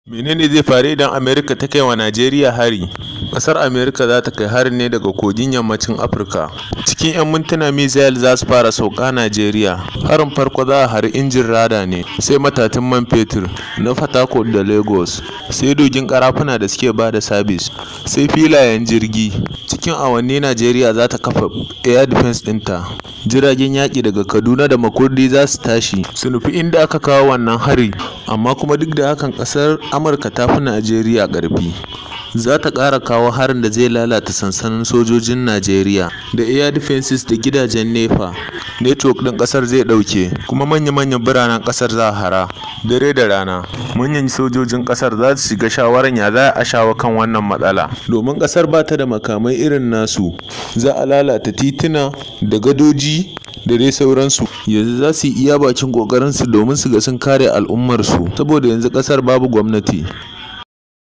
Menene zai faru idan Amerika ta kai wa Najeriya hari? Ƙasar Amerika za ta kai harin ne daga kogin yammacin Afirka. Cikin 'yan mintuna missile za su fara sauka Najeriya. Harin farko za a hari injin rada ne, sai matatun man fetur na Port Harcourt da Lagos, sai dogin karafuna da suke ba da sabis, sai filayen jirgi. Cikin awanni Najeriya za ta kafa air defense ɗinta. Jiragen yaƙi daga Kaduna da Makurdi za su tashi su nufi inda aka kawo wannan hari, amma kuma duk da hakan ƙasar Amurka ta fi Najeriya ƙarfi. Za ta ƙara kawo harin da zai lalata sansanin sojojin Najeriya da air defenses da gidajen nefa. Network ɗin ƙasar zai ɗauke, kuma manya-manyan biranen ƙasar za a hara. Dare da rana, manyan sojojin ƙasar za su shiga shawarar ya za a shawo kan wannan matsala. Domin ƙasar ba ta da makamai irin nasu, za a lalata tituna da gadoji da dai sauransu. Yanzu za su yi iya bakin ƙoƙarinsu domin su ga sun kare al'ummarsu, saboda yanzu ƙasar babu gwamnati.